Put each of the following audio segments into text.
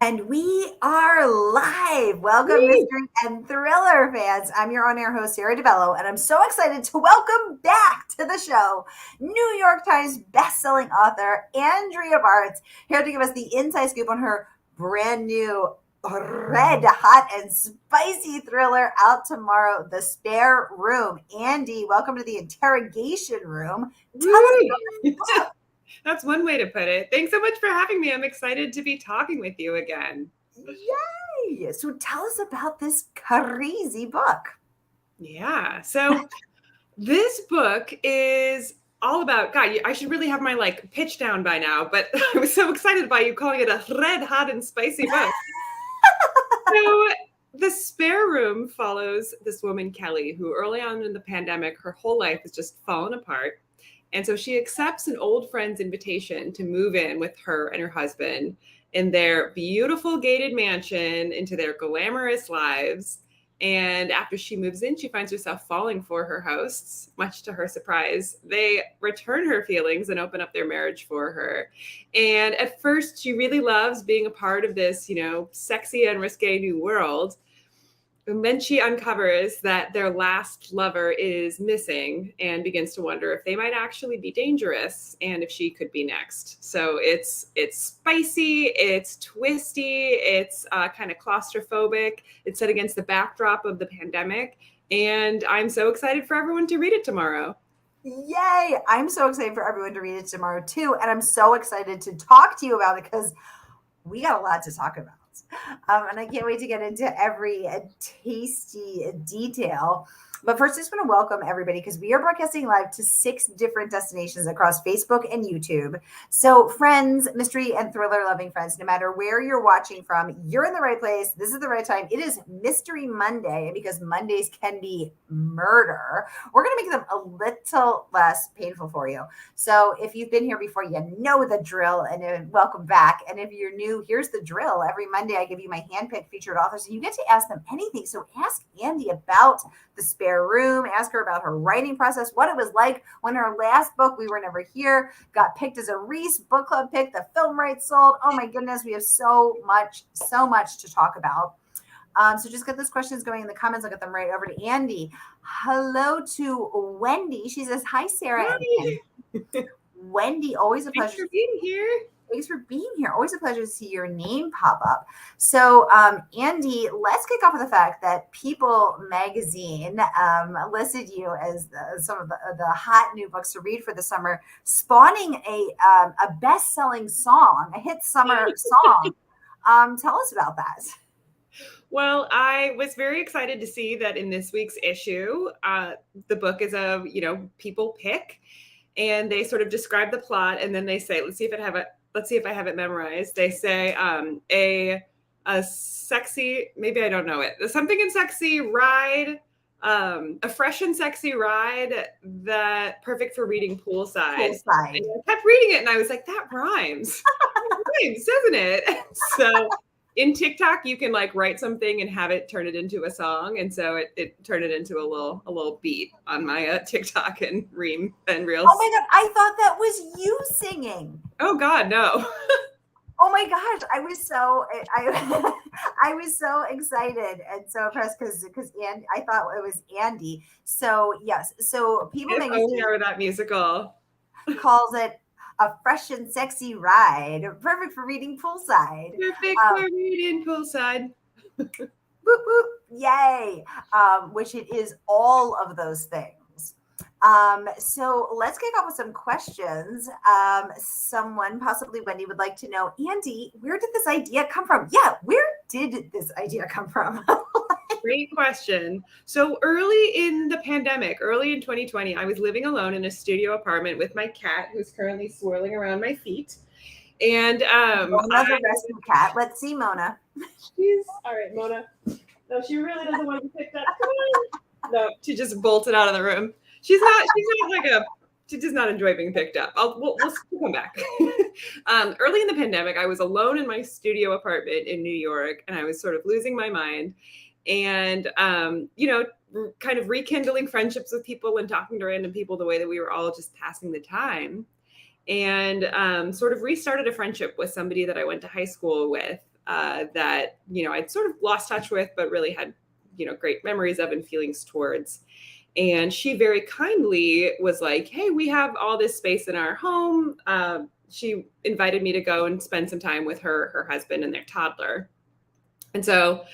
And we are live. Welcome, Woo! mystery and thriller fans. I'm your on air host, Sara DiVello, and I'm so excited to welcome back to the show New York Times bestselling author Andrea Bartz, here to give us the inside scoop on her brand new red hot and spicy thriller out tomorrow, The Spare Room. Andy, welcome to the interrogation room. Tell us Woo! about this book. That's one way to put it. Thanks so much for having me. I'm excited to be talking with you again. Yay! So tell us about this crazy book. Yeah. So this book is all about God. I should really have my pitch down by now, but I was so excited by you calling it a red hot and spicy book. So the spare room follows this woman, Kelly, who early on in the pandemic, her whole life has just fallen apart. And so she accepts an old friend's invitation to move in with her and her husband in their beautiful gated mansion into their glamorous lives. And after she moves in, she finds herself falling for her hosts, much to her surprise. They return her feelings and open up their marriage for her. And at first, she really loves being a part of this, sexy and risque new world. And then she uncovers that their last lover is missing and begins to wonder if they might actually be dangerous and if she could be next. So it's spicy, it's twisty, it's kind of claustrophobic. It's set against the backdrop of the pandemic, and I'm so excited for everyone to read it tomorrow. Yay! I'm so excited for everyone to read it tomorrow too. And I'm so excited to talk to you about it because we got a lot to talk about. And I can't wait to get into every tasty detail. But first, I just want to welcome everybody because we are broadcasting live to 6 different destinations across Facebook and YouTube. So, friends, mystery and thriller loving friends, no matter where you're watching from, you're in the right place. This is the right time. It is Mystery Monday. And because Mondays can be murder, we're going to make them a little less painful for you. So if you've been here before, you know the drill, and welcome back. And if you're new, here's the drill. Every Monday, I give you my handpicked featured authors, and you get to ask them anything. So ask Andy about The Spare Room. Ask her about her writing process, what it was like when her last book, We Were Never Here, got picked as a Reese book club pick, the film rights sold. Oh my goodness, we have so much to talk about. So just get those questions going in the comments. I'll get them right over to Andy. Hello to Wendy. She says, hi, Sarah and Hi. Andy. Wendy, always a Thanks pleasure. for being here. Thanks for being here. Always a pleasure to see your name pop up. So, Andy, let's kick off with the fact that People Magazine listed you as some of the hot new books to read for the summer, spawning a best-selling song, a hit summer song. Tell us about that. Well, I was very excited to see that in this week's issue, the book is people pick, and they sort of describe the plot, and then they say, let's see if I have it memorized. They say a sexy, maybe I don't know it, something in sexy ride, a fresh and sexy ride that perfect for reading poolside. Poolside. And I kept reading it, and I was like, that rhymes. It rhymes, doesn't it? So in TikTok, you can write something and have it turn it into a song, and so it turned it into a little beat on my TikTok and Reels. Oh my God, I thought that was you singing. Oh God, no! Oh my gosh, I was so excited and so impressed because I thought it was Andy. So yes, so People If only Magazine I were that musical. calls it a fresh and sexy ride, perfect for reading poolside. Perfect for reading poolside. Whoop, whoop, yay! Which it is all of those things. So let's kick off with some questions. Someone, possibly Wendy, would like to know, Andy, where did this idea come from? Yeah, where did this idea come from? Great question. So early in the pandemic, early in 2020, I was living alone in a studio apartment with my cat, who's currently swirling around my feet. And Mona's a rescue cat. Let's see, Mona. she's all right, Mona. No, she really doesn't want to be picked up. Come on. No, she just bolted out of the room. She's not she does not enjoy being picked up. We'll come back. Early in the pandemic, I was alone in my studio apartment in New York, and I was sort of losing my mind. And kind of rekindling friendships with people and talking to random people the way that we were all just passing the time, and sort of restarted a friendship with somebody that I went to high school with, that, I'd sort of lost touch with, but really had, great memories of and feelings towards. And she very kindly was like, hey, we have all this space in our home. She invited me to go and spend some time with her husband and their toddler. And so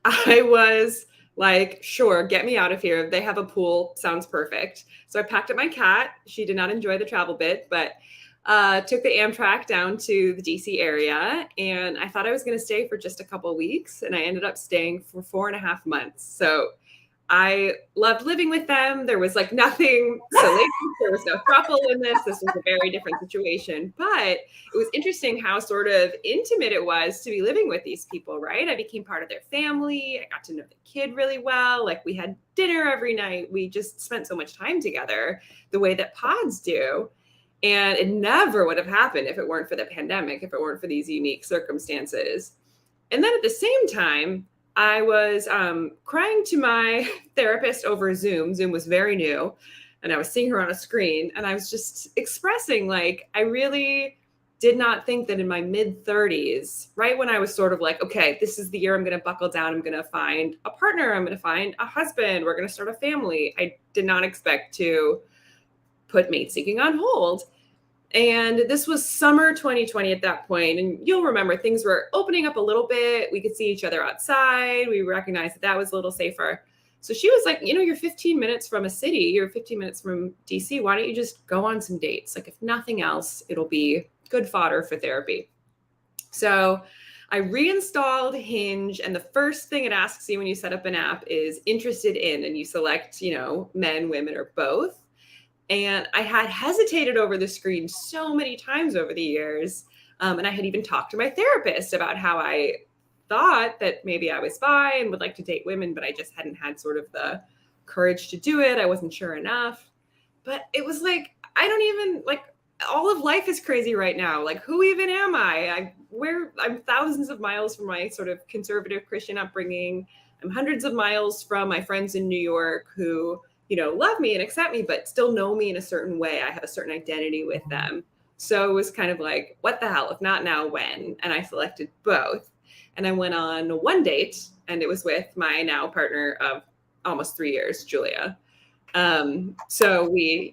I was like, sure, get me out of here. They have a pool. Sounds perfect. So I packed up my cat. She did not enjoy the travel bit, but took the Amtrak down to the DC area. And I thought I was going to stay for just a couple of weeks. And I ended up staying for 4.5 months. So I loved living with them. There was like nothing salacious. There was no throuple in this. This was a very different situation. But it was interesting how sort of intimate it was to be living with these people, right? I became part of their family. I got to know the kid really well. Like we had dinner every night. We just spent so much time together the way that pods do. And it never would have happened if it weren't for the pandemic, if it weren't for these unique circumstances. And then at the same time, I was crying to my therapist over Zoom. Zoom was very new, and I was seeing her on a screen, and I was just expressing, like, I really did not think that in my mid-30s, right when I was sort of like, okay, this is the year I'm going to buckle down. I'm going to find a partner. I'm going to find a husband. We're going to start a family. I did not expect to put mate seeking on hold. And this was summer 2020 at that point. And you'll remember things were opening up a little bit. We could see each other outside. We recognized that was a little safer. So she was like, you're 15 minutes from a city. You're 15 minutes from DC. Why don't you just go on some dates? Like, if nothing else, it'll be good fodder for therapy. So I reinstalled Hinge. And the first thing it asks you when you set up an app is interested in, and you select, men, women, or both. And I had hesitated over the screen so many times over the years. And I had even talked to my therapist about how I thought that maybe I was bi and would like to date women, but I just hadn't had sort of the courage to do it. I wasn't sure enough. But it was like, I don't even, like, all of life is crazy right now. Like, who even am I? I'm thousands of miles from my sort of conservative Christian upbringing. I'm hundreds of miles from my friends in New York who love me and accept me, but still know me in a certain way. I have a certain identity with them. So it was kind of like, what the hell? If not now, when? And I selected both. And I went on one date, and it was with my now partner of almost 3 years, Julia. So we,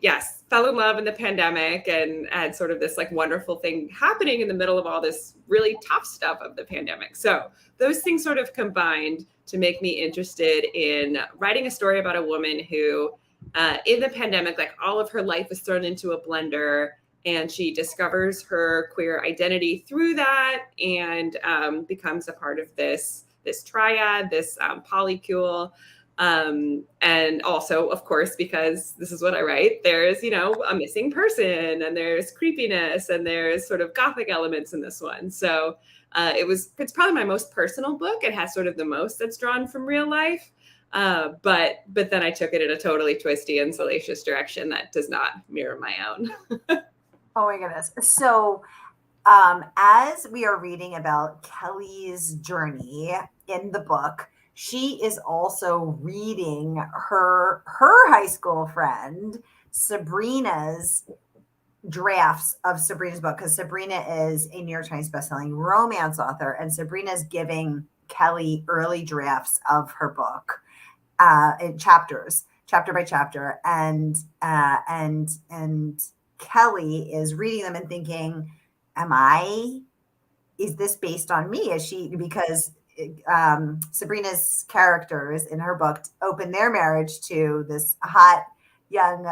fell in love in the pandemic and had sort of this like wonderful thing happening in the middle of all this really tough stuff of the pandemic. So those things sort of combined to make me interested in writing a story about a woman who, in the pandemic, like all of her life is thrown into a blender, and she discovers her queer identity through that, and becomes a part of this triad, this polycule. And also, of course, because this is what I write, there's, a missing person, and there's creepiness, and there's sort of gothic elements in this one. So it's probably my most personal book. It has sort of the most that's drawn from real life. But then I took it in a totally twisty and salacious direction that does not mirror my own. Oh my goodness. So as we are reading about Kelly's journey in the book, she is also reading her high school friend Sabrina's drafts of Sabrina's book, because Sabrina is a New York Times bestselling romance author, and Sabrina's giving Kelly early drafts of her book in chapters, chapter by chapter, and Kelly is reading them and thinking, is this based on me? Because Sabrina's characters in her book open their marriage to this hot young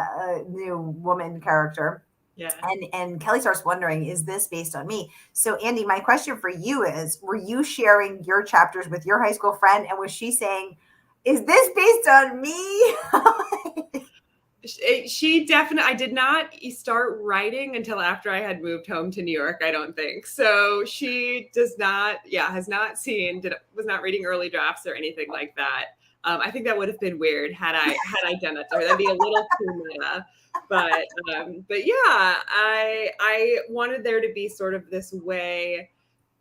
new woman character. Yeah. And Kelly starts wondering, is this based on me? So Andy, my question for you is, were you sharing your chapters with your high school friend, and was she saying, is this based on me? She definitely, I did not start writing until after I had moved home to New York, I don't think. So she does not, has not seen, was not reading early drafts or anything like that. I think that would have been weird had I done that to her. That'd be a little too meta. But yeah, I wanted there to be sort of this way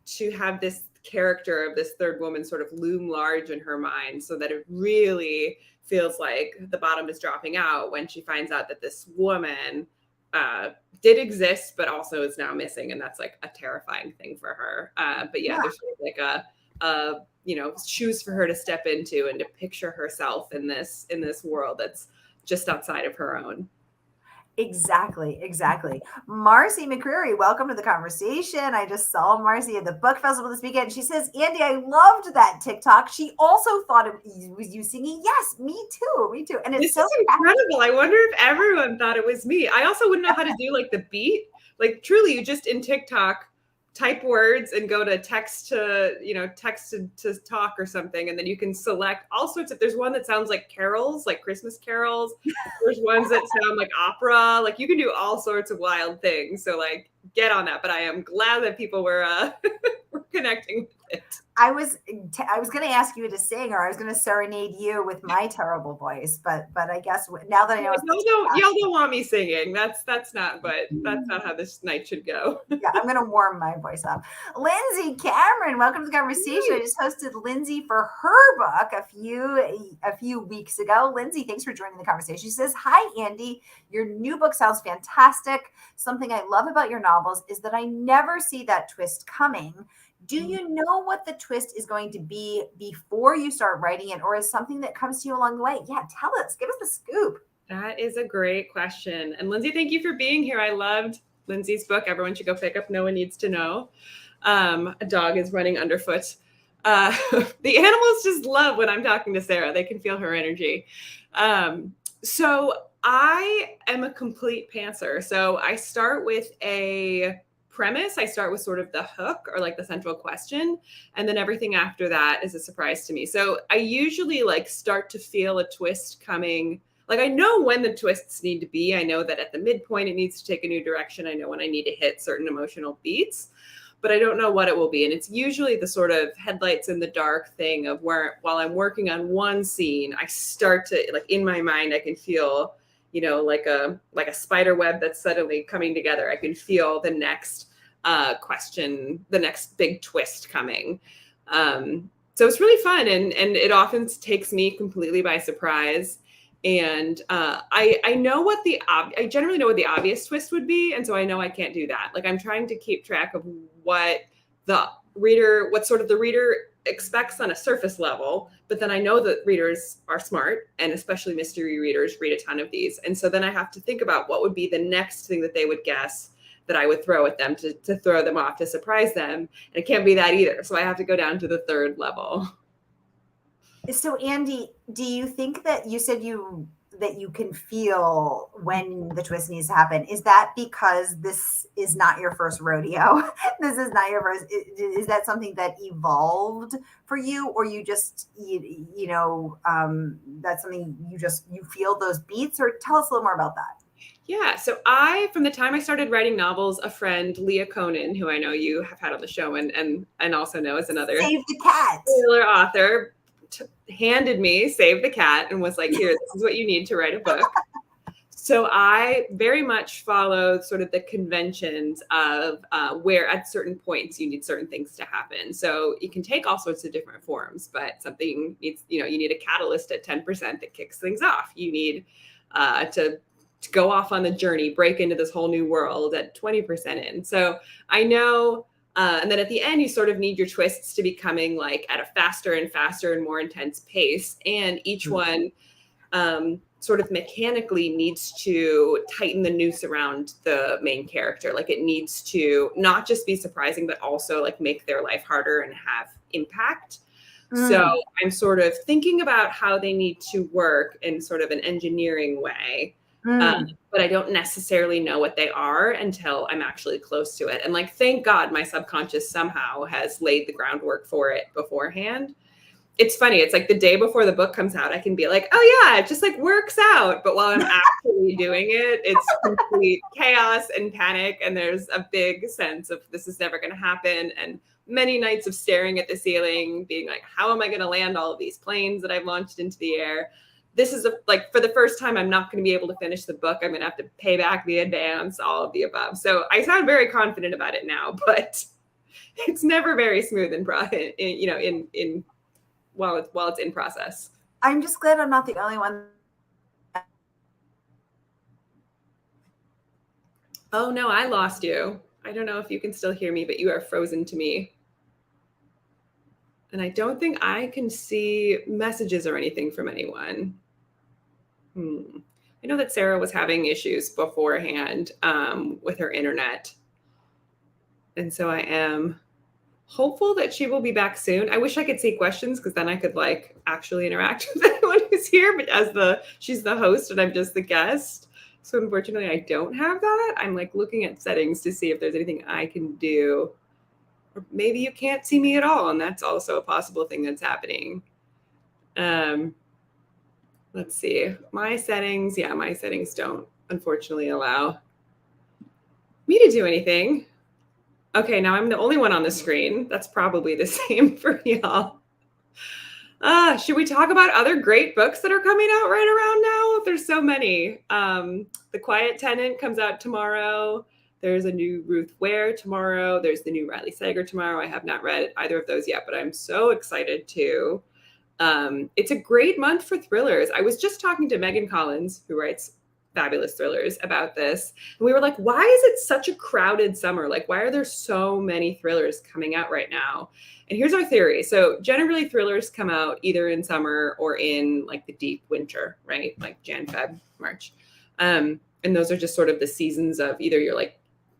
to have this character of this third woman sort of loom large in her mind, so that it really feels like the bottom is dropping out when she finds out that this woman did exist, but also is now missing. And that's like a terrifying thing for her. But yeah, there's sort of like a shoes for her to step into and to picture herself in this world that's just outside of her own. Exactly. Marcy McCreary, welcome to the conversation. I just saw Marcy at the book festival this weekend. She says, Andy, I loved that TikTok. She also thought it was you singing. Yes, me too. And it's this is incredible. I wonder if everyone thought it was me. I also wouldn't know how to do like the beat. Like truly, you just in TikTok type words and go to text to talk or something, and then you can select all sorts of. There's one that sounds like carols, like Christmas carols. There's ones that sound like opera. Like you can do all sorts of wild things. So like get on that. But I am glad that people were were connecting with it. I was going to ask you to sing, or I was going to serenade you with my terrible voice, but I guess now that I know, y'all don't want me singing. That's not how this night should go. Yeah, I'm going to warm my voice up. Lindsay Cameron, welcome to the conversation. I just hosted Lindsay for her book a few weeks ago. Lindsay, thanks for joining the conversation. She says, "Hi, Andy. Your new book sounds fantastic. Something I love about your novels is that I never see that twist coming. Do you know what the twist is going to be before you start writing it, or is something that comes to you along the way? Yeah, tell us. Give us the scoop." That is a great question. And Lindsay, thank you for being here. I loved Lindsay's book. Everyone should go pick up No One Needs to Know. A dog is running underfoot. The animals just love when I'm talking to Sara. They can feel her energy. So I am a complete pantser. So I start with a premise. I start with sort of the hook or like the central question, and then everything after that is a surprise to me. So I usually like start to feel a twist coming. Like I know when the twists need to be. I know that at the midpoint it needs to take a new direction. I know when I need to hit certain emotional beats, but I don't know what it will be. And it's usually the sort of headlights in the dark thing of where while I'm working on one scene, I start to like in my mind, I can feel, like a spider web that's suddenly coming together. I can feel the next question, the next big twist coming. So it's really fun, and it often takes me completely by surprise. And I know what I generally know what the obvious twist would be, and so I know I can't do that. Like I'm trying to keep track of what sort of the reader expects on a surface level, but then I know that readers are smart, and especially mystery readers read a ton of these, and so then I have to think about what would be the next thing that they would guess that I would throw at them to throw them off, to surprise them. And it can't be that either. So I have to go down to the third level. So Andy, do you think that you said that you can feel when the twist needs to happen? Is that because this is not your first rodeo? This is not your first, is that something that evolved for you, or you just, that's something you feel those beats, or tell us a little more about that. Yeah. So from the time I started writing novels, a friend, Leah Conan, who I know you have had on the show and also know is another Save the Cat author, handed me Save the Cat and was like, here, this is what you need to write a book. So I very much follow sort of the conventions of where at certain points you need certain things to happen. So it can take all sorts of different forms, but something needs, you need a catalyst at 10% that kicks things off. You need to go off on the journey, break into this whole new world at 20% in. So I know, and then at the end, you sort of need your twists to be coming like at a faster and faster and more intense pace. And each one sort of mechanically needs to tighten the noose around the main character. Like it needs to not just be surprising, but also like make their life harder and have impact. So I'm sort of thinking about how they need to work in sort of an engineering way. But I don't necessarily know what they are until I'm actually close to it. And like, thank God my subconscious somehow has laid the groundwork for it beforehand. It's funny. It's like the day before the book comes out, I can be like, oh yeah, it just like works out. But while I'm actually doing it, it's complete chaos and panic. And there's a big sense of this is never going to happen. And many nights of staring at the ceiling, being like, how am I going to land all of these planes that I've launched into the air? This is like for the first time, I'm not going to be able to finish the book. I'm going to have to pay back the advance, all of the above. So I sound very confident about it now, but it's never very smooth while it's in process. I'm just glad I'm not the only one. Oh no, I lost you. I don't know if you can still hear me, but you are frozen to me. And I don't think I can see messages or anything from anyone. I know that Sarah was having issues beforehand with her internet. And so I am hopeful that she will be back soon. I wish I could see questions because then I could like actually interact with anyone who's here, but she's the host and I'm just the guest. So unfortunately I don't have that. I'm like looking at settings to see if there's anything I can do. Or maybe you can't see me at all, and that's also a possible thing that's happening. Let's see. My settings don't unfortunately allow me to do anything. Okay, now I'm the only one on the screen. That's probably the same for y'all. Should we talk about other great books that are coming out right around now? There's so many. The Quiet Tenant comes out tomorrow. There's a new Ruth Ware tomorrow. There's the new Riley Sager tomorrow. I have not read either of those yet, but I'm so excited to. It's a great month for thrillers. I was just talking to Megan Collins, who writes fabulous thrillers, about this. And we were like, why is it such a crowded summer? Like, why are there so many thrillers coming out right now? And here's our theory. So generally thrillers come out either in summer or in like the deep winter, right? Like Jan, Feb, March. And those are just sort of the seasons of either you're like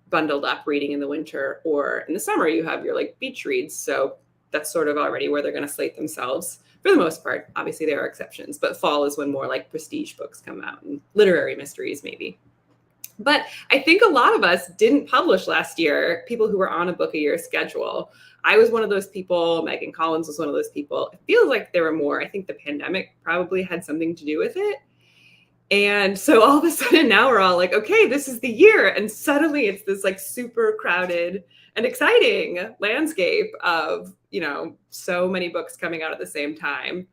bundled up reading in the winter, or in the summer you have your like beach reads. So that's sort of already where they're going to slate themselves for the most part. Obviously there are exceptions, but fall is when more like prestige books come out and literary mysteries maybe. But I think a lot of us didn't publish last year, people who were on a book a year schedule. I was one of those people. Megan Collins was one of those people. It feels like there were more. I think the pandemic probably had something to do with it. And so all of a sudden now we're all like, okay, this is the year. And suddenly it's this like super crowded and exciting landscape of, you know, so many books coming out at the same time.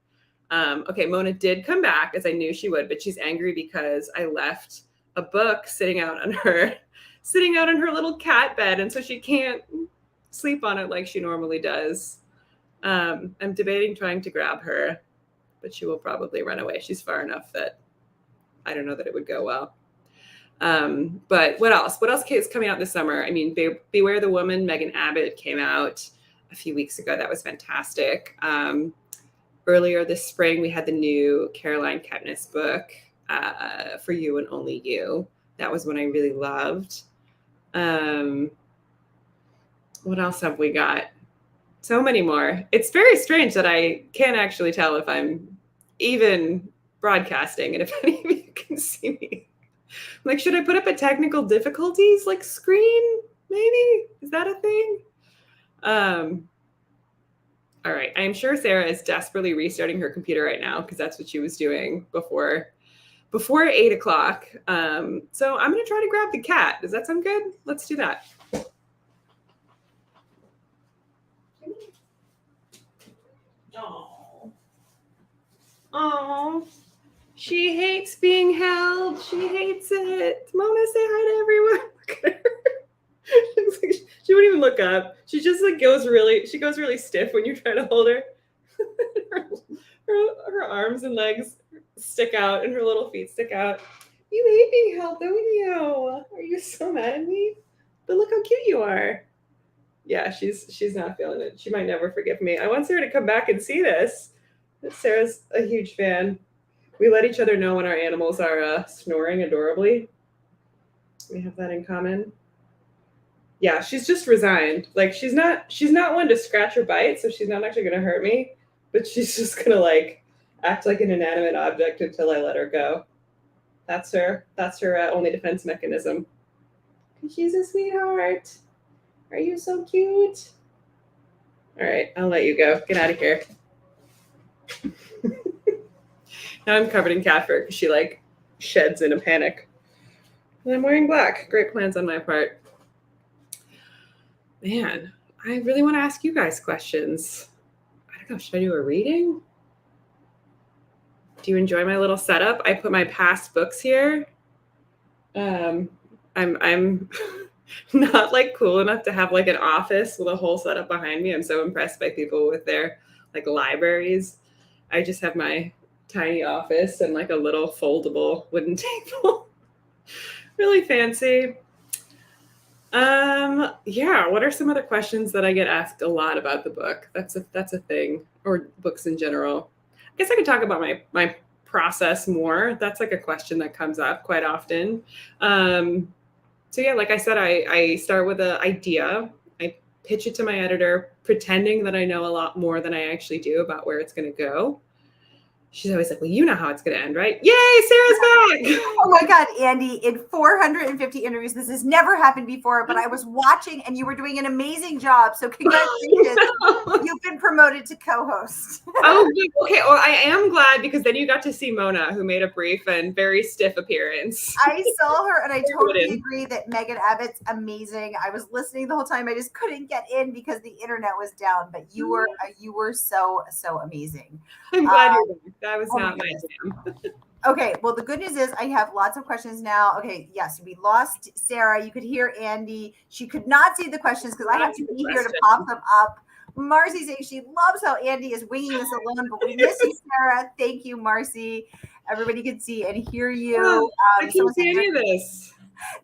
Okay, Mona did come back, as I knew she would, but she's angry because I left a book sitting out on her little cat bed. And so she can't sleep on it like she normally does. I'm debating trying to grab her, but she will probably run away. She's far enough that I don't know that it would go well. But what else? What else is coming out this summer? I mean, Beware the Woman, Megan Abbott came out a few weeks ago. That was fantastic. Earlier this spring, we had the new Caroline Kepnes book, For You and Only You. That was one I really loved. What else have we got? So many more. It's very strange that I can't actually tell if I'm even broadcasting and if any of you can see me. Like, should I put up a technical difficulties like screen? Maybe? Is that a thing? All right. I'm sure Sarah is desperately restarting her computer right now because that's what she was doing before 8 o'clock. So I'm going to try to grab the cat. Does that sound good? Let's do that. Oh, she hates being held. She hates it. Mona, say hi to everyone. Look at her. She wouldn't even look up. She just like goes really stiff when you try to hold her. her arms and legs stick out and her little feet stick out. You hate being held, don't you? Are you so mad at me? But look how cute you are. Yeah, she's not feeling it. She might never forgive me. I want Sarah to come back and see this. Sarah's a huge fan. We let each other know when our animals are snoring adorably. We have that in common. Yeah, she's just resigned. Like she's not one to scratch or bite, so she's not actually gonna hurt me, but she's just gonna like act like an inanimate object until I let her go. That's her only defense mechanism. She's a sweetheart. Are you so cute? All right, I'll let you go. Get out of here. Now I'm covered in cat fur because she like sheds in a panic. And I'm wearing black. Great plans on my part. Man, I really want to ask you guys questions. I don't know, should I do a reading? Do you enjoy my little setup? I put my past books here. I'm not like cool enough to have like an office with a whole setup behind me. I'm so impressed by people with their like libraries. I just have my tiny office and like a little foldable wooden table. Really fancy. Yeah. What are some other questions that I get asked a lot about the book? That's a thing, or books in general. I guess I could talk about my process more. That's like a question that comes up quite often. So yeah, like I said, I start with an idea. I pitch it to my editor, pretending that I know a lot more than I actually do about where it's going to go. She's always like, well, you know how it's going to end, right? Yay, Sarah's back. Oh my God, Andy, in 450 interviews, this has never happened before, but I was watching and you were doing an amazing job. So congratulations. You've been promoted to co-host. Oh, okay. Well, I am glad because then you got to see Mona, who made a brief and very stiff appearance. I saw her and I totally agree that Megan Abbott's amazing. I was listening the whole time. I just couldn't get in because the internet was down, but you were so amazing. I'm glad you're back. That was not my jam. Okay, well, the good news is I have lots of questions now. Okay, yes, we lost Sarah. You could hear Andy. She could not see the questions because I have to be here to pop them up. Marcy saying she loves how Andy is winging this alone, but we miss you, Sarah. Thank you, Marcy. Everybody can see and hear you. I can't see any of this.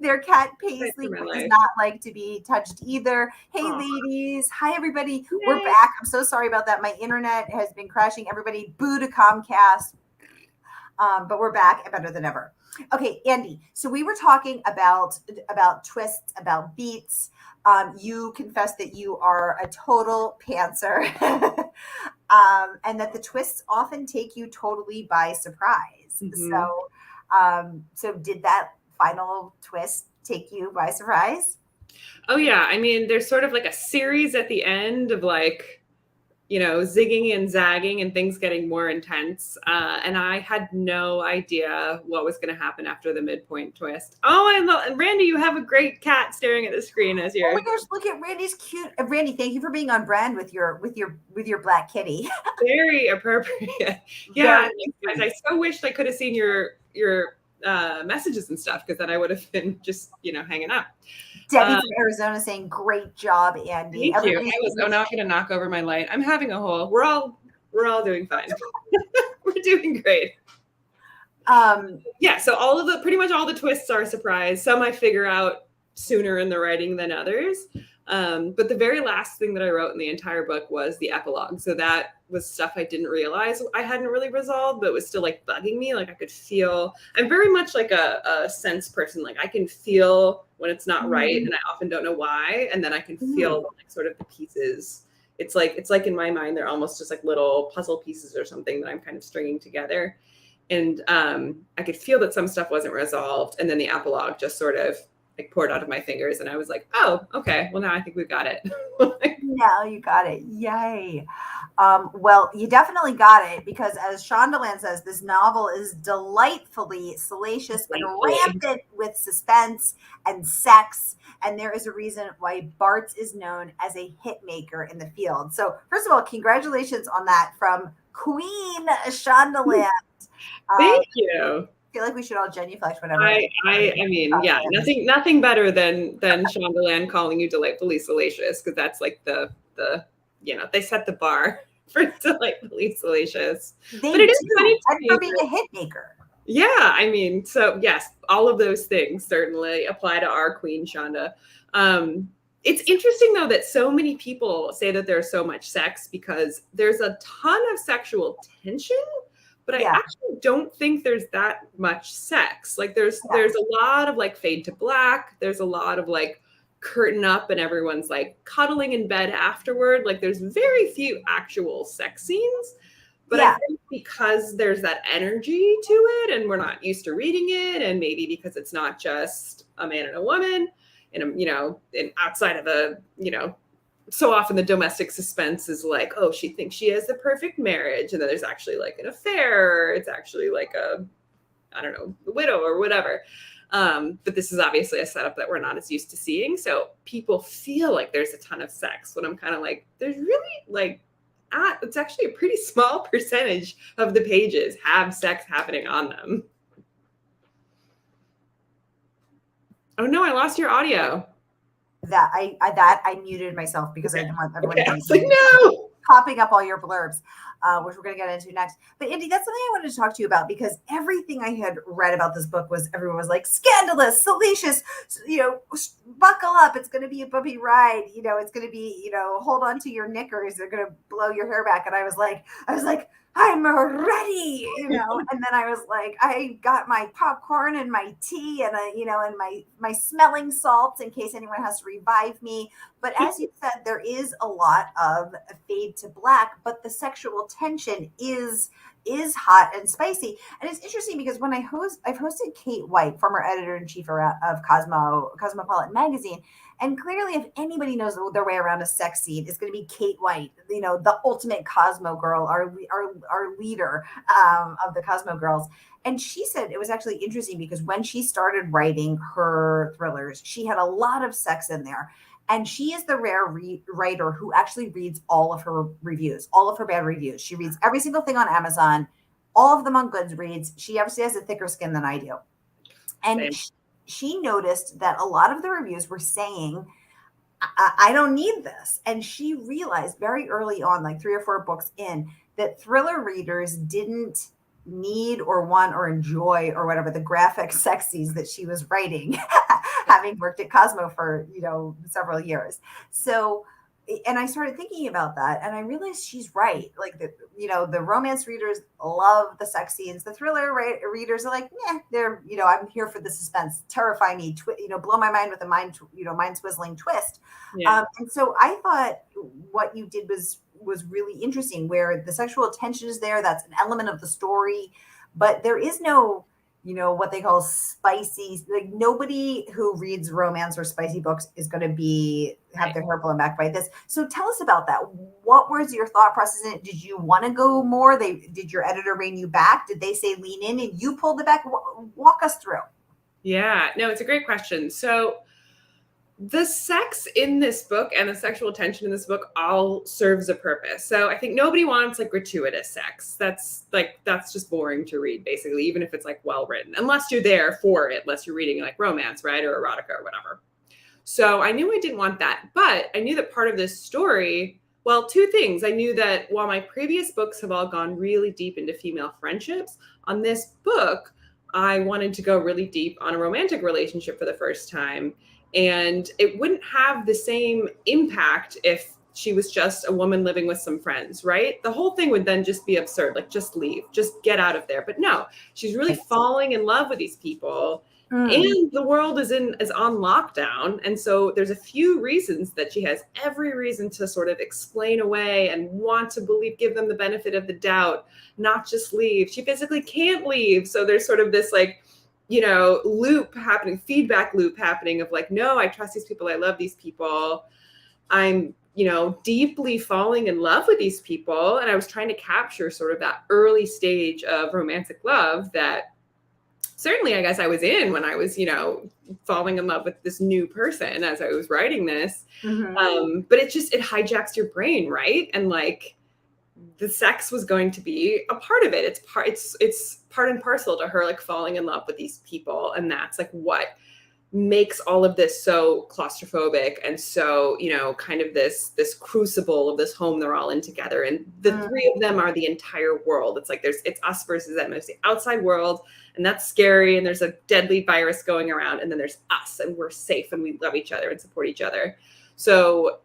Their cat Paisley does not like to be touched either. Hey, ladies. Hi, everybody. Yay. We're back. I'm so sorry about that. My internet has been crashing. Everybody, boo to Comcast. But we're back and better than ever. Okay, Andy. So we were talking about twists, about beats. You confessed that you are a total pantser, and that the twists often take you totally by surprise. Mm-hmm. So did that final twist take you by surprise? Oh yeah, I mean, there's sort of like a series at the end of like, you know, zigging and zagging and things getting more intense. And I had no idea what was going to happen after the midpoint twist. Oh, and Randy, you have a great cat staring at the screen as you're. Oh my gosh, look at Randy's cute. Randy, thank you for being on brand with your black kitty. Very appropriate. Yeah, I so wished I could have seen your messages and stuff, because then I would have been just, you know, hanging up. Debbie from Arizona saying, great job, Andy. Thank you. I was not going to knock over my light. I'm having a hole. We're all doing fine. We're doing great. Yeah, so pretty much all the twists are a surprise. Some I figure out sooner in the writing than others. But the very last thing that I wrote in the entire book was the epilogue. So that was stuff I didn't realize I hadn't really resolved, but was still like bugging me. Like I could feel, I'm very much like a sense person. Like I can feel when it's not right, and I often don't know why. And then I can feel like sort of the pieces. It's like in my mind, they're almost just like little puzzle pieces or something that I'm kind of stringing together. And I could feel that some stuff wasn't resolved. And then the epilogue just sort of like poured out of my fingers, and I was like, oh, okay, well now I think we've got it. Now you got it. Yay. Well, you definitely got it, because as Shondaland says, this novel is delightfully salacious and rampant with suspense and sex. And there is a reason why Bartz is known as a hit maker in the field. So first of all, congratulations on that from Queen Shondaland. Thank you. I feel like we should all genuflect whenever. I mean, yeah, nothing better than Shondaland calling you delightfully salacious, because that's like the you know, they set the bar for delightfully salacious. But it is funny for being a hit maker. Yeah, I mean, so yes, all of those things certainly apply to our Queen Shonda. It's interesting though that so many people say that there's so much sex because there's a ton of sexual tension. But I actually don't think there's that much sex. Like there's a lot of like fade to black. There's a lot of like curtain up and everyone's like cuddling in bed afterward. Like there's very few actual sex scenes. But I think because there's that energy to it and we're not used to reading it, and maybe because it's not just a man and a woman and, you know, and outside of a, you know, so often the domestic suspense is like, oh, she thinks she has the perfect marriage. And then there's actually like an affair. Or it's actually like I don't know, the widow or whatever. But this is obviously a setup that we're not as used to seeing. So people feel like there's a ton of sex, when I'm kind of like, there's really like, it's actually a pretty small percentage of the pages have sex happening on them. Oh no, I lost your audio. That I muted myself because I didn't want everyone to like, no. popping up all your blurbs, which we're going to get into next. But Andy, that's something I wanted to talk to you about, because everything I had read about this book was everyone was like scandalous, salacious, buckle up. It's going to be a bumpy ride. It's going to be, hold on to your knickers. They're going to blow your hair back. And I was like, I'm ready, and then I was like, I got my popcorn and my tea and and my smelling salts in case anyone has to revive me. But as you said, there is a lot of fade to black, but the sexual tension is hot and spicy. And it's interesting because when I've hosted Kate White, former editor-in-chief of Cosmopolitan magazine. And clearly, if anybody knows their way around a sex scene, it's going to be Kate White, the ultimate Cosmo girl, our leader of the Cosmo girls. And she said it was actually interesting because when she started writing her thrillers, she had a lot of sex in there. And she is the rare writer who actually reads all of her reviews, all of her bad reviews. She reads every single thing on Amazon, all of them on Goodreads. She obviously has a thicker skin than I do. And she noticed that a lot of the reviews were saying, I don't need this. And she realized very early on, like 3 or 4 books in, that thriller readers didn't need or want or enjoy or whatever the graphic sexies that she was writing, having worked at Cosmo for, several years. So, and I started thinking about that, and I realized she's right. Like the romance readers love the sex scenes. The thriller readers are like, they're, I'm here for the suspense, terrify me, blow my mind with a mind swizzling twist. Yeah. And so I thought what you did was really interesting, where the sexual tension is there. That's an element of the story, but there is no, what they call spicy, like nobody who reads romance or spicy books is going to have their hair blown back by this. So tell us about that. What was your thought process in it? Did you want to go more? Did your editor rein you back? Did they say lean in and you pulled it back? Walk us through. Yeah, no, it's a great question. So the sex in this book and the sexual tension in this book all serves a purpose. So I think nobody wants like gratuitous sex. That's just boring to read, basically, even if it's like well written, unless you're there for it, unless you're reading like romance, right? Or erotica or whatever. So I knew I didn't want that, but I knew that part of this story, well, 2 things. I knew that while my previous books have all gone really deep into female friendships, on this book, I wanted to go really deep on a romantic relationship for the first time. And it wouldn't have the same impact if she was just a woman living with some friends, right? The whole thing would then just be absurd, like just leave, just get out of there. But no, she's really falling in love with these people. And the world is on lockdown. And so there's a few reasons that she has every reason to sort of explain away and want to believe, give them the benefit of the doubt, not just leave. She physically can't leave. So there's sort of this like, feedback loop happening of like, no, I trust these people. I love these people. I'm, deeply falling in love with these people. And I was trying to capture sort of that early stage of romantic love that certainly I guess I was in when I was, falling in love with this new person as I was writing this. But it hijacks your brain, right? And like, the sex was going to be a part of it. It's part and parcel to her, like falling in love with these people. And that's like what makes all of this so claustrophobic and so, kind of this crucible of this home they're all in together. And the 3 of them are the entire world. It's like it's us versus them. There's the outside world, and that's scary. And there's a deadly virus going around. And then there's us, and we're safe, and we love each other and support each other. So,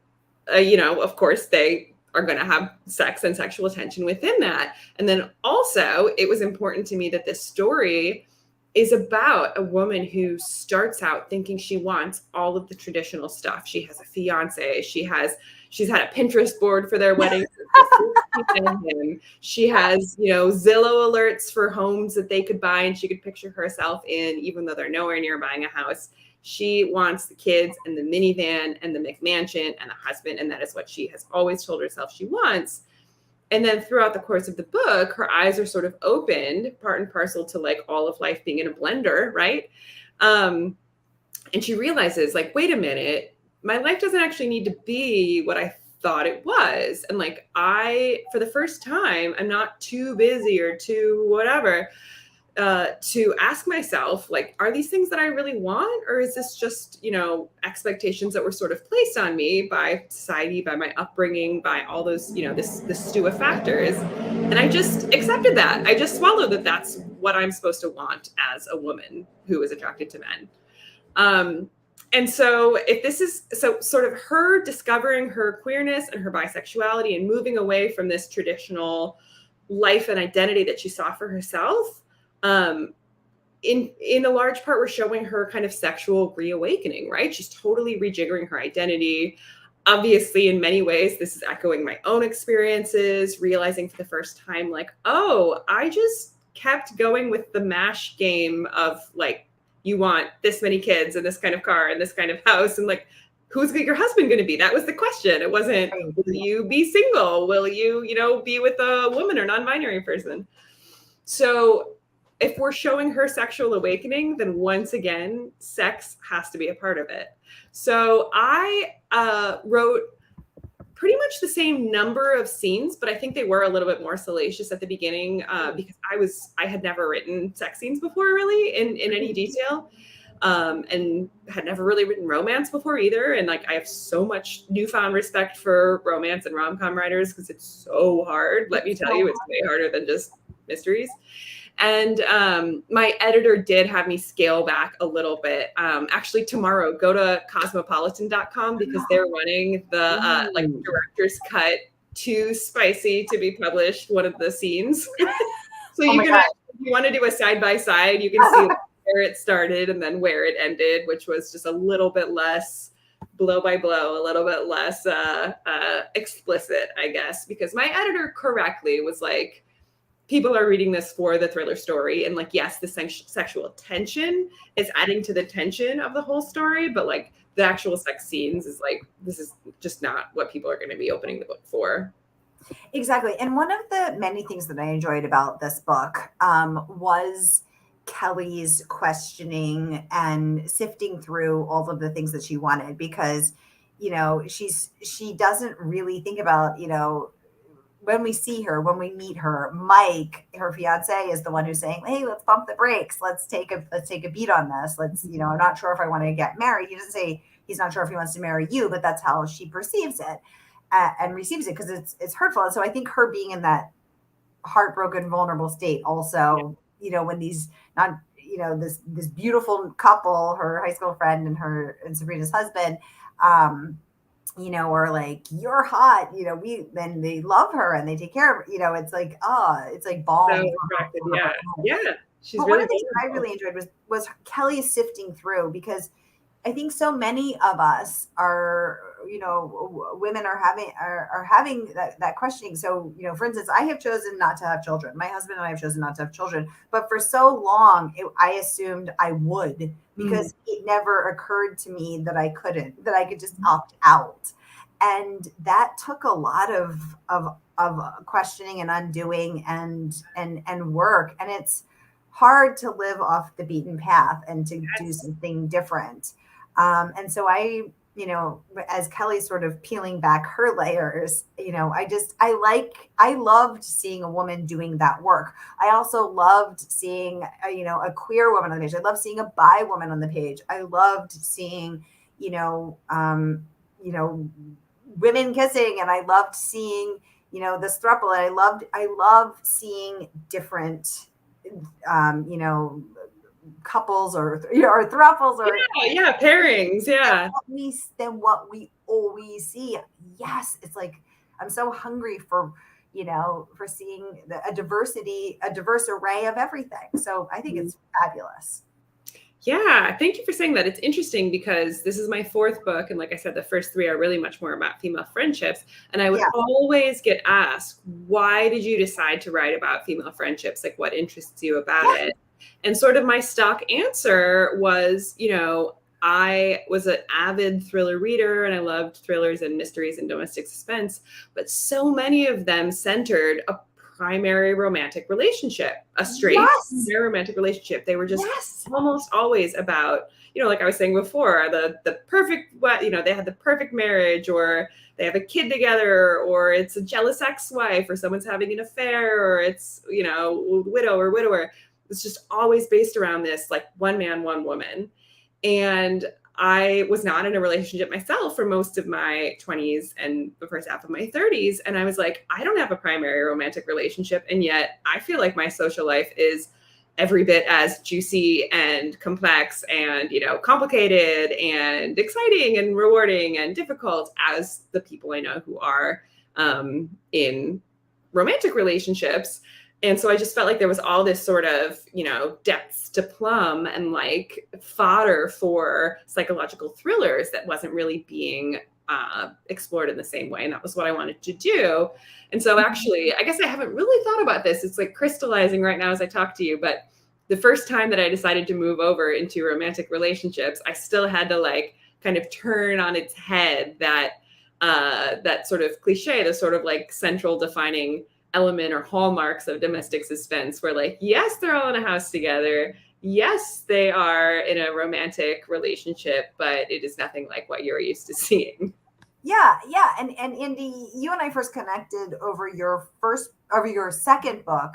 of course, they are going to have sex and sexual tension within that. And then also, it was important to me that this story is about a woman who starts out thinking she wants all of the traditional stuff. She has a fiance. She's had a Pinterest board for their wedding. She has, Zillow alerts for homes that they could buy and she could picture herself in, even though they're nowhere near buying a house. She wants the kids and the minivan and the McMansion and the husband. And that is what she has always told herself she wants. And then throughout the course of the book, her eyes are sort of opened, part and parcel to like all of life being in a blender, right? And she realizes like, wait a minute, my life doesn't actually need to be what I thought it was. And like, for the first time, I'm not too busy or too whatever. to ask myself, like, are these things that I really want? Or is this just, expectations that were sort of placed on me by society, by my upbringing, by all those, this stew of factors. And I just accepted that. I just swallowed that that's what I'm supposed to want as a woman who is attracted to men. And so if this is sort of her discovering her queerness and her bisexuality and moving away from this traditional life and identity that she saw for herself, in a large part, we're showing her kind of sexual reawakening, right? She's totally rejiggering her identity. Obviously, in many ways, this is echoing my own experiences, realizing for the first time, like, oh, I just kept going with the MASH game of like, you want this many kids and this kind of car and this kind of house. And like, who's your husband going to be? That was the question. It wasn't, will you be single? Will you, be with a woman or non-binary person? So if we're showing her sexual awakening, then once again, sex has to be a part of it. So I wrote pretty much the same number of scenes, but I think they were a little bit more salacious at the beginning because I had never written sex scenes before, really, in any detail, and had never really written romance before either. And like, I have so much newfound respect for romance and rom-com writers because it's so hard. Let me tell you, it's way harder than just mysteries. And my editor did have me scale back a little bit. Actually, tomorrow, go to cosmopolitan.com because they're running the director's cut, too spicy to be published, one of the scenes. So you can, if you want to do a side-by-side, you can see where it started and then where it ended, which was just a little bit less blow by blow, a little bit less explicit, I guess, because my editor correctly was like, people are reading this for the thriller story. And like, yes, the sexual tension is adding to the tension of the whole story. But like the actual sex scenes is like, this is just not what people are going to be opening the book for. Exactly. And one of the many things that I enjoyed about this book was Kelly's questioning and sifting through all of the things that she wanted, because, she doesn't really think about, when we see her, when we meet her, Mike, her fiance, is the one who's saying, hey, let's bump the brakes. Let's take a beat on this. I'm not sure if I want to get married. He doesn't say he's not sure if he wants to marry you, but that's how she perceives it and receives it, because it's hurtful. And so I think her being in that heartbroken, vulnerable state also, when these this beautiful couple, her high school friend and Sabrina's husband, or like, you're hot, then they love her and they take care of her, it's like balm. So yeah. She's but really one of the things I really enjoyed was Kelly sifting through, because I think so many of us are, women are having that questioning. So, for instance, I have chosen not to have children. My husband and I have chosen not to have children. But for so long, I assumed I would, because it never occurred to me that I couldn't, that I could just opt out. And that took a lot of questioning and undoing and work. And it's hard to live off the beaten path and to do something different. And so I as Kelly sort of peeling back her layers, I loved seeing a woman doing that work. I also loved seeing, a queer woman on the page. I loved seeing a bi woman on the page. I loved seeing, women kissing, and I loved seeing, this throuple. And I loved seeing different, couples or thruples or pairings, than what we always see. Yes, it's like I'm so hungry for seeing a diverse array of everything. So I think it's fabulous. Yeah, thank you for saying that. It's interesting because this is my fourth book, and like I said, the first three are really much more about female friendships. And I would always get asked, why did you decide to write about female friendships? Like, what interests you about it? And sort of my stock answer was, I was an avid thriller reader and I loved thrillers and mysteries and domestic suspense, but so many of them centered a primary romantic relationship, a straight romantic relationship. They were just almost always about, like I was saying before, the perfect, they had the perfect marriage, or they have a kid together, or it's a jealous ex-wife, or someone's having an affair, or it's, widow or widower. was just always based around this like one man, one woman. And I was not in a relationship myself for most of my 20s and the first half of my 30s. And I was like, I don't have a primary romantic relationship. And yet I feel like my social life is every bit as juicy and complex and, you know, complicated and exciting and rewarding and difficult as the people I know who are in romantic relationships. And so I just felt like there was all this sort of, you know, depths to plumb and like fodder for psychological thrillers that wasn't really being explored in the same way. And that was what I wanted to do. And so actually, I guess I haven't really thought about this. It's like crystallizing right now as I talk to you. But the first time that I decided to move over into romantic relationships, I still had to like kind of turn on its head that sort of cliche, the sort of like central defining element or hallmarks of domestic suspense, where like, yes, they're all in a house together. Yes, they are in a romantic relationship, but it is nothing like what you're used to seeing. Yeah. And Andy, you and I first connected over your second book,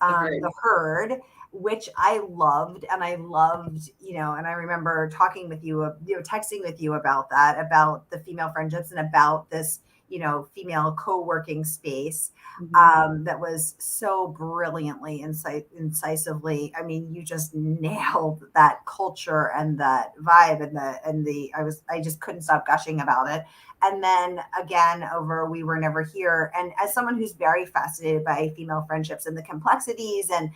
The Herd, which I loved. And I loved, you know, and I remember talking with you, texting with you about that, about the female friendships and about this, you know, female co-working space that was so brilliantly, incisively. I mean, you just nailed that culture and that vibe I just couldn't stop gushing about it. And then again, over We Were Never Here. And as someone who's very fascinated by female friendships and the complexities and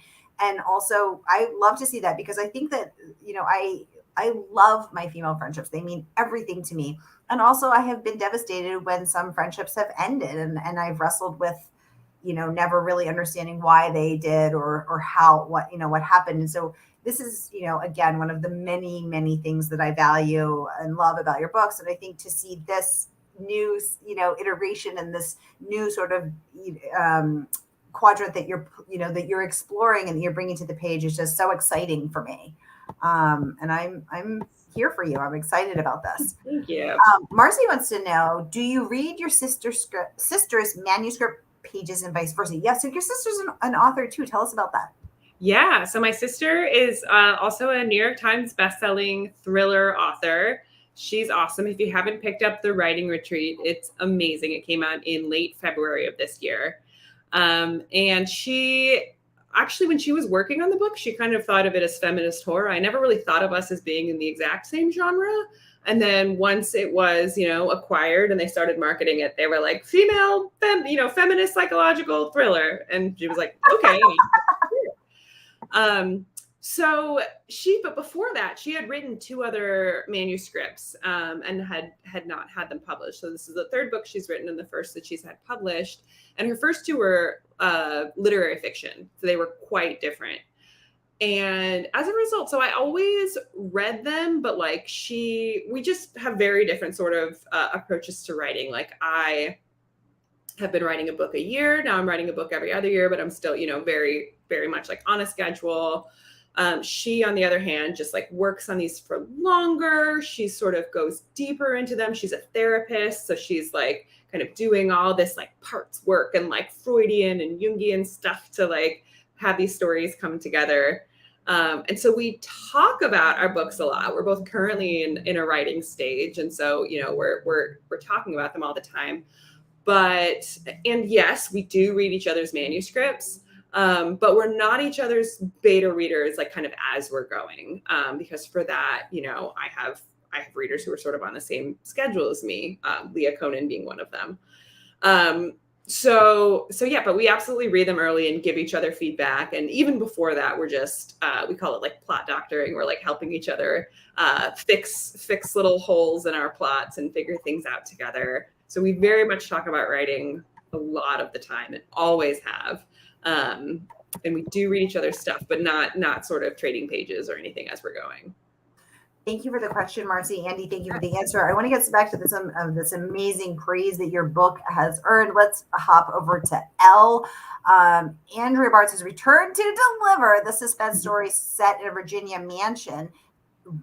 also I love to see that, because I think that, you know, I love my female friendships. They mean everything to me. And also I have been devastated when some friendships have ended, and I've wrestled with, you know, never really understanding why they did or what happened. And so this is, you know, again, one of the many, many things that I value and love about your books. And I think to see this new, you know, iteration and this new sort of quadrant that you're exploring and that you're bringing to the page is just so exciting for me. And I'm here for you. I'm excited about this. Thank you. Marcy wants to know, do you read your sister's manuscript pages and vice versa? Yeah, so your sister's an author too. Tell us about that. Yeah, so my sister is also a New York Times bestselling thriller author. She's awesome. If you haven't picked up The Writing Retreat, it's amazing. It came out in late February of this year. And she actually, when she was working on the book, she kind of thought of it as feminist horror. I never really thought of us as being in the exact same genre. And then once it was, you know, acquired and they started marketing it, they were like, feminist psychological thriller. And she was like, okay. But before that, she had written 2 other manuscripts and had not had them published. So this is the 3rd book she's written and the first that she's had published. And her first 2 were literary fiction. So they were quite different. And as a result, so I always read them, but like we just have very different sort of approaches to writing. Like I have been writing a book a year. Now I'm writing a book every other year, but I'm still, you know, very, very much like on a schedule. She, on the other hand, just like works on these for longer. She sort of goes deeper into them. She's a therapist. So she's like kind of doing all this like parts work and like Freudian and Jungian stuff to like have these stories come together. And so we talk about our books a lot. We're both currently in a writing stage. And so, you know, we're talking about them all the time. And yes, we do read each other's manuscripts. But we're not each other's beta readers, like kind of as we're going, because for that, you know, I have readers who are sort of on the same schedule as me, Leah Conan being one of them. So yeah, but we absolutely read them early and give each other feedback. And even before that, we're just, we call it like plot doctoring. We're like helping each other fix little holes in our plots and figure things out together. So we very much talk about writing a lot of the time and always have. And we do read each other's stuff, but not sort of trading pages or anything as we're going. Thank you for the question, Marcy. Andy, thank you for the answer. I want to get back to this amazing praise that your book has earned. Let's hop over to L. Andrea Bartz has returned to deliver the suspense story set in a Virginia mansion.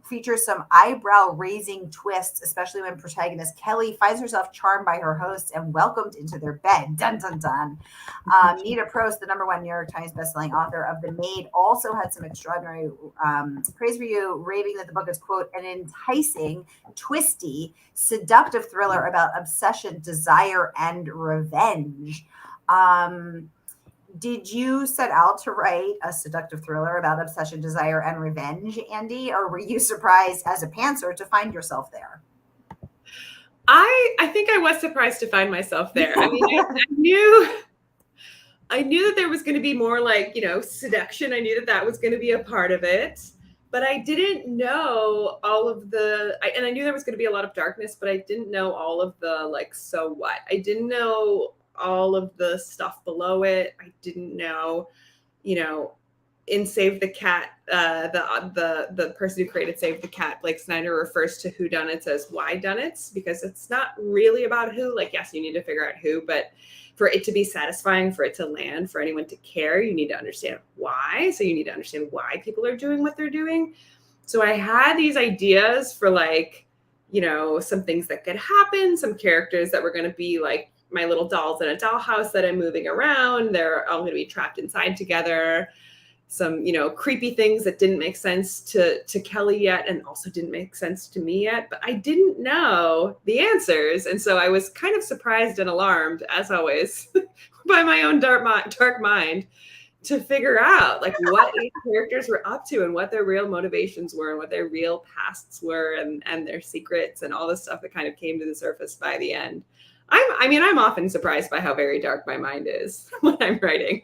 features some eyebrow-raising twists, especially when protagonist Kelly finds herself charmed by her hosts and welcomed into their bed. Dun, dun, dun. Nita Prost, the #1 New York Times bestselling author of The Maid, also had some extraordinary praise for you, raving that the book is, quote, an enticing, twisty, seductive thriller about obsession, desire, and revenge. Did you set out to write a seductive thriller about obsession, desire, and revenge, Andy? Or were you surprised as a pantser to find yourself there? I think I was surprised to find myself there. I mean, I knew that there was going to be more like, seduction. I knew that was going to be a part of it, but I didn't know all of and I knew there was going to be a lot of darkness, but I didn't know all of the like, so what? I didn't know all of the stuff below it. I didn't know, in Save the Cat, the person who created Save the Cat, Blake Snyder, refers to whodunits as whydunits, because it's not really about who. Like, yes, you need to figure out who, but for it to be satisfying, for it to land, for anyone to care, you need to understand why. So you need to understand why people are doing what they're doing. So I had these ideas for like, some things that could happen, some characters that were going to be like my little dolls in a dollhouse that I'm moving around. They're all going to be trapped inside together. Some, creepy things that didn't make sense to Kelly yet, and also didn't make sense to me yet, but I didn't know the answers. And so I was kind of surprised and alarmed, as always, by my own dark mind to figure out like what these characters were up to and what their real motivations were and what their real pasts were and their secrets and all the stuff that kind of came to the surface by the end. I'm often surprised by how very dark my mind is when I'm writing.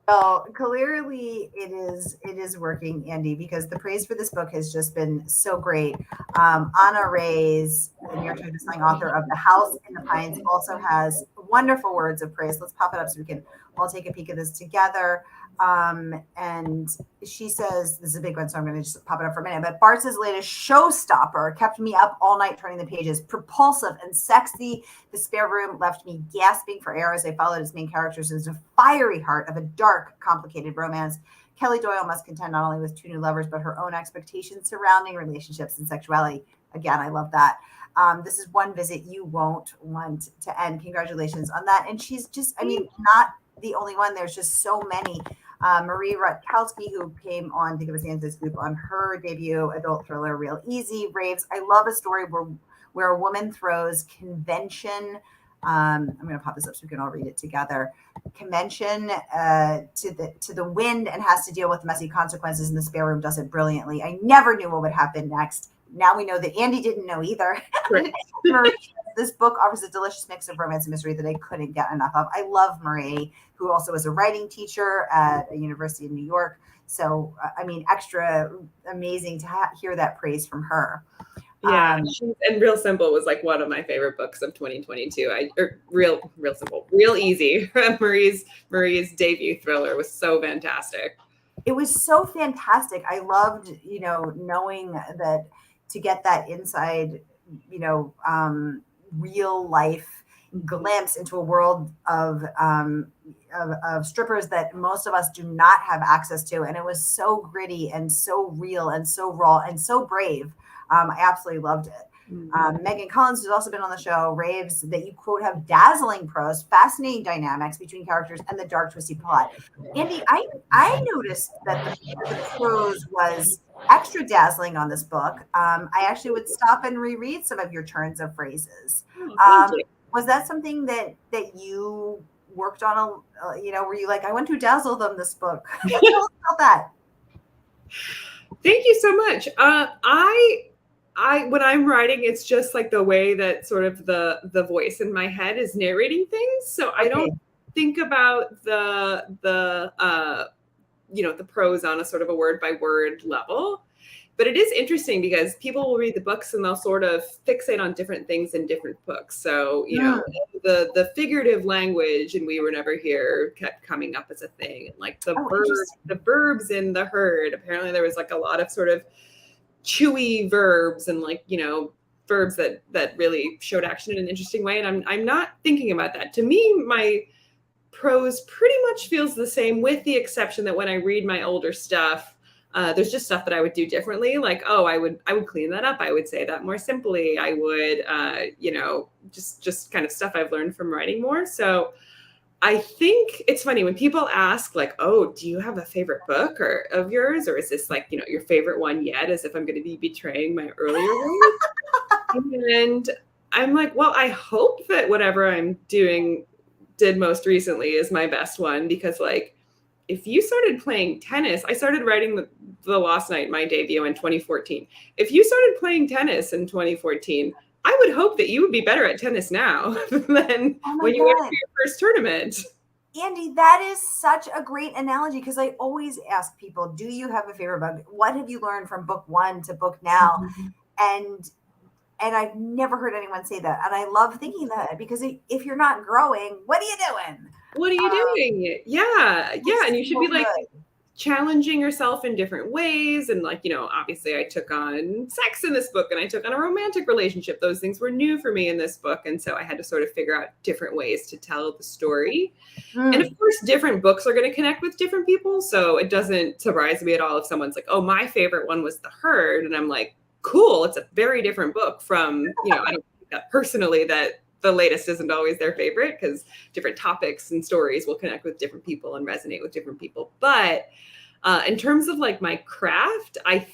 Well, clearly it is working, Andy, because the praise for this book has just been so great. Anna Reyes, the New York Times bestselling author of The House in the Pines, also has wonderful words of praise. Let's pop it up so we can all take a peek at this together. And she says, this is a big one, so I'm going to just pop it up for a minute, but Bartz's latest showstopper kept me up all night turning the pages. Propulsive and sexy, The Spare Room left me gasping for air as I followed its main characters into the fiery heart of a dark, complicated romance. Kelly Doyle must contend not only with 2 new lovers, but her own expectations surrounding relationships and sexuality. Again, I love that. This is one visit you won't want to end. Congratulations on that. And she's just, not the only one. There's just so many. Marie Rutkowski, who came on to give us the inside scoop on her debut adult thriller, Real Easy, raves, I love a story where a woman throws convention. I'm going to pop this up so we can all read it together. Convention to the wind and has to deal with messy consequences. In The Spare Room does it brilliantly. I never knew what would happen next. Now we know that Andy didn't know either. Marie, this book offers a delicious mix of romance and mystery that I couldn't get enough of. I love Marie, who also is a writing teacher at a university in New York. So, extra amazing to hear that praise from her. Yeah, and Real Simple was like one of my favorite books of 2022. Real Simple, Real Easy. Marie's debut thriller was so fantastic. It was so fantastic. I loved, knowing that to get that inside, real life glimpse into a world of strippers that most of us do not have access to. And it was so gritty and so real and so raw and so brave. I absolutely loved it. Megan Collins, who's also been on the show, raves that you, quote, have dazzling prose, fascinating dynamics between characters, and the dark, twisty plot. Andy, I noticed that the prose was extra dazzling on this book. I actually would stop and reread some of your turns of phrases. Was that something that you worked on? Were you like, I want to dazzle them this book? Tell us about that. Thank you so much. I when I'm writing, it's just like the way that sort of the voice in my head is narrating things. So I don't think about the prose on a sort of a word by word level. But it is interesting because people will read the books and they'll sort of fixate on different things in different books. So, the figurative language and We Were Never Here kept coming up as a thing. And like the verbs in The Herd, apparently there was like a lot of sort of chewy verbs and like, verbs that really showed action in an interesting way. And I'm not thinking about that. To me, my prose pretty much feels the same, with the exception that when I read my older stuff, There's just stuff that I would do differently. Like, oh, I would clean that up. I would say that more simply. I would, just kind of stuff I've learned from writing more. So I think it's funny when people ask like, oh, do you have a favorite book or of yours? Or is this like, your favorite one yet? As if I'm going to be betraying my earlier ones. And I'm like, well, I hope that whatever I'm did most recently is my best one, because like, if you started playing tennis, I started writing the Lost Night, my debut in 2014. If you started playing tennis in 2014, I would hope that you would be better at tennis now than when you went to your first tournament. Andy, that is such a great analogy, because I always ask people, do you have a favorite book? What have you learned from book one to book now? Mm-hmm. And I've never heard anyone say that. And I love thinking that, because if you're not growing, what are you doing? What are you doing? Yeah. And you should be like challenging yourself in different ways. And like, obviously I took on sex in this book, and I took on a romantic relationship. Those things were new for me in this book. And so I had to sort of figure out different ways to tell the story. And of course, different books are going to connect with different people. So it doesn't surprise me at all if someone's like, oh, my favorite one was The Herd. And I'm like, cool. It's a very different book from, I don't think that personally that the latest isn't always their favorite, because different topics and stories will connect with different people and resonate with different people. But in terms of like my craft, I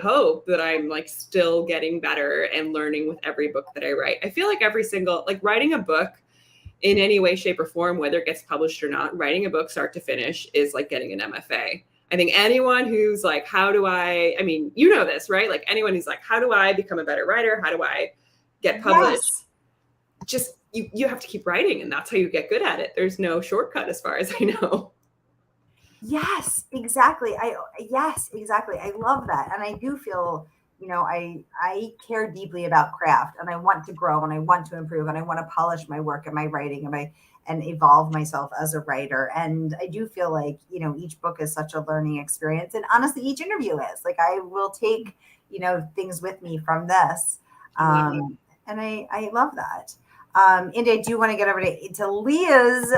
hope that I'm like still getting better and learning with every book that I write. I feel like writing a book in any way, shape, or form, whether it gets published or not, writing a book start to finish is like getting an MFA. I think anyone who's like, this, right? Like anyone who's like, how do I become a better writer? How do I get published? Yes. Just, you have to keep writing, and that's how you get good at it. There's no shortcut as far as I know. Yes, exactly. I love that. And I do feel, I care deeply about craft, and I want to grow, and I want to improve, and I want to polish my work and my writing and evolve myself as a writer. And I do feel like, each book is such a learning experience. And honestly, each interview is like, I will take, things with me from this. And I love that. And I do want to get over to Leah's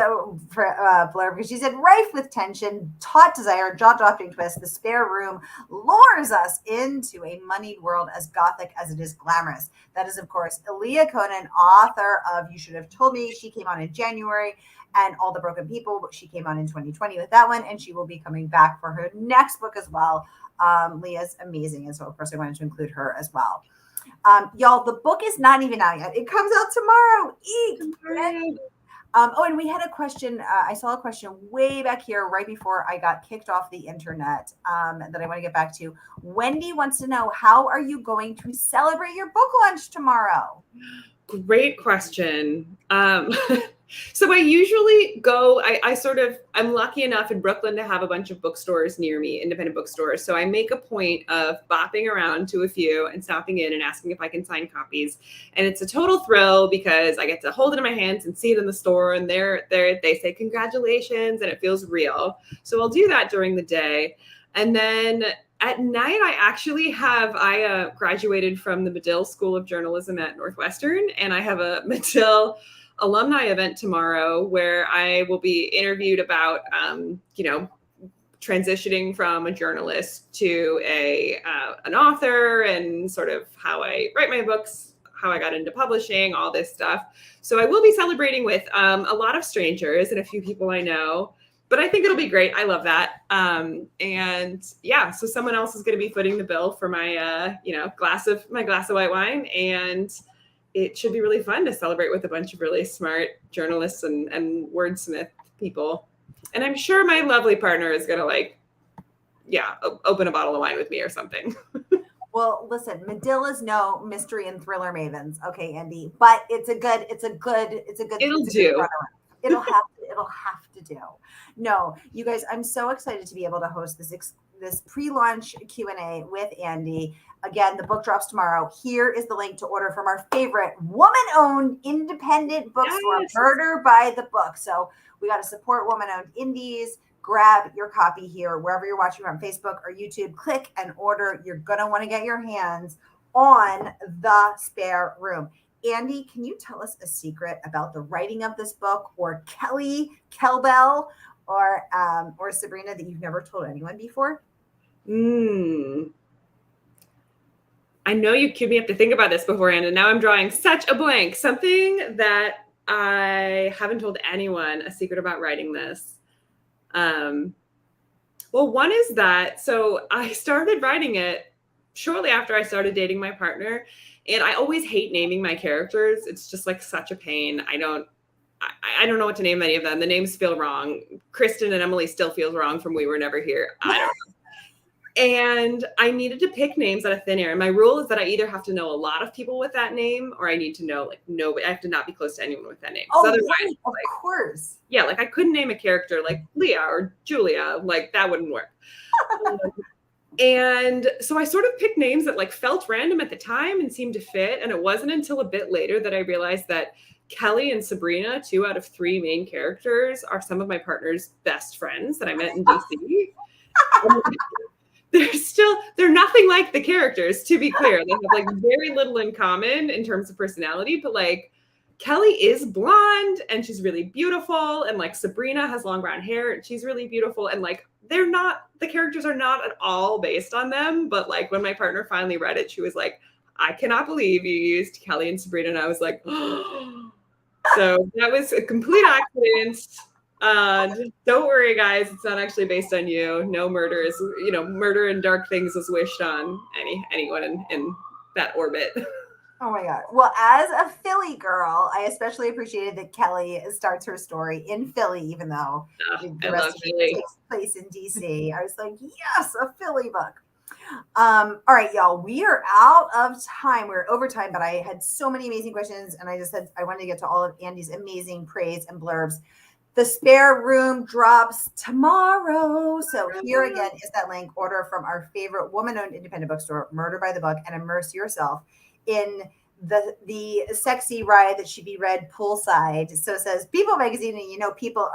blurb, because she said, rife with tension, taut desire, jaw-dropping twist, the spare room lures us into a moneyed world as gothic as it is glamorous. That is, of course, Leah Conan, author of You Should Have Told Me. She came on in January, and All the Broken People. She came on in 2020 with that one, and she will be coming back for her next book as well. Leah's amazing, and so of course I wanted to include her as well. Y'all, the book is not even out yet. It comes out tomorrow. And we had a question. I saw a question way back here right before I got kicked off the internet that I want to get back to. Wendy wants to know, how are you going to celebrate your book launch tomorrow? Great question. So I usually go, I'm lucky enough in Brooklyn to have a bunch of bookstores near me, independent bookstores. So I make a point of bopping around to a few and stopping in and asking if I can sign copies. And it's a total thrill, because I get to hold it in my hands and see it in the store, and they say congratulations, and it feels real. So I'll do that during the day. And then at night, I graduated from the Medill School of Journalism at Northwestern, and I have a Medill alumni event tomorrow where I will be interviewed about, transitioning from a journalist to an author, and sort of how I write my books, how I got into publishing, all this stuff. So I will be celebrating with a lot of strangers and a few people I know. But I think it'll be great. I love that. So someone else is going to be footing the bill for my, glass of white wine, and it should be really fun to celebrate with a bunch of really smart journalists and wordsmith people. And I'm sure my lovely partner is going to open a bottle of wine with me or something. Well, listen, Medill is no mystery and thriller mavens. Okay, Andy, but it's a good. It'll do. It'll have to do. No, you guys, I'm so excited to be able to host this pre-launch Q&A with Andy. Again, the book drops tomorrow. Here is the link to order from our favorite woman-owned independent bookstore, yes. Murder by the Book. So we got to support woman-owned indies. Grab your copy here, wherever you're watching on Facebook or YouTube. Click and order. You're going to want to get your hands on The Spare Room. Andy, can you tell us a secret about the writing of this book, or Kelly Kelbell, or Sabrina, that you've never told anyone before? I know you queued me up to think about this beforehand, and now I'm drawing such a blank. Something that I haven't told anyone, a secret about writing this. Well, one is that, so I started writing it shortly after I started dating my partner, and I always hate naming my characters. It's just like such a pain. I don't know what to name any of them. The names feel wrong. Kristen and Emily still feels wrong from We Were Never Here. I don't know. And I needed to pick names out of thin air. And my rule is that I either have to know a lot of people with that name, or I need to know like nobody. I have to not be close to anyone with that name. Oh, otherwise, right, of course. Yeah, like I couldn't name a character like Leah or Julia. Like that wouldn't work. And so I sort of picked names that like felt random at the time and seemed to fit. And it wasn't until a bit later that I realized that Kelly and Sabrina, 2 out of 3 main characters, are some of my partner's best friends that I met in DC. They're nothing like the characters, to be clear. They have like very little in common in terms of personality, but like Kelly is blonde and she's really beautiful, and like Sabrina has long brown hair and she's really beautiful, and like the characters are not at all based on them. But like when my partner finally read it, she was like, I cannot believe you used Kelly and Sabrina. And I was like, oh. So that was a complete accident. Don't worry, guys. It's not actually based on you. No murder is, murder and dark things is wished on anyone in that orbit. Oh my God. Well, as a Philly girl, I especially appreciated that Kelly starts her story in Philly, even though the rest of it takes place in DC. I was like, yes, a Philly book. All right, y'all, we are out of time. We're over time, but I had so many amazing questions, and I wanted to get to all of Andy's amazing praise and blurbs. The spare room drops tomorrow. So here again is that link. Order from our favorite woman-owned independent bookstore, Murder by the Book, and immerse yourself in the sexy ride that should be read poolside. So it says People Magazine, and people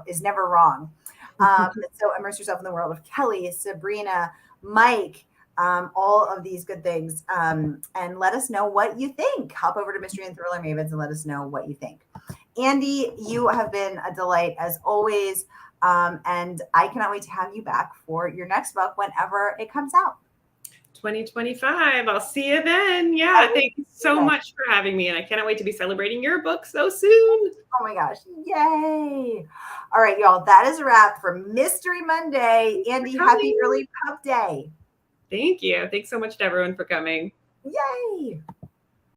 is never wrong. So immerse yourself in the world of Kelly, Sabrina, Mike, all of these good things, and let us know what you think. Hop over to Mystery and Thriller Mavens and let us know what you think. Andy, you have been a delight as always, and I cannot wait to have you back for your next book whenever it comes out. 2025. I'll see you then. Yeah, thank you so much for having me, and I cannot wait to be celebrating your book so soon. Oh my gosh, yay. All right, y'all, that is a wrap for Mystery Monday. Andy, happy early pub day. Thank you. Thanks so much to everyone for coming. Yay.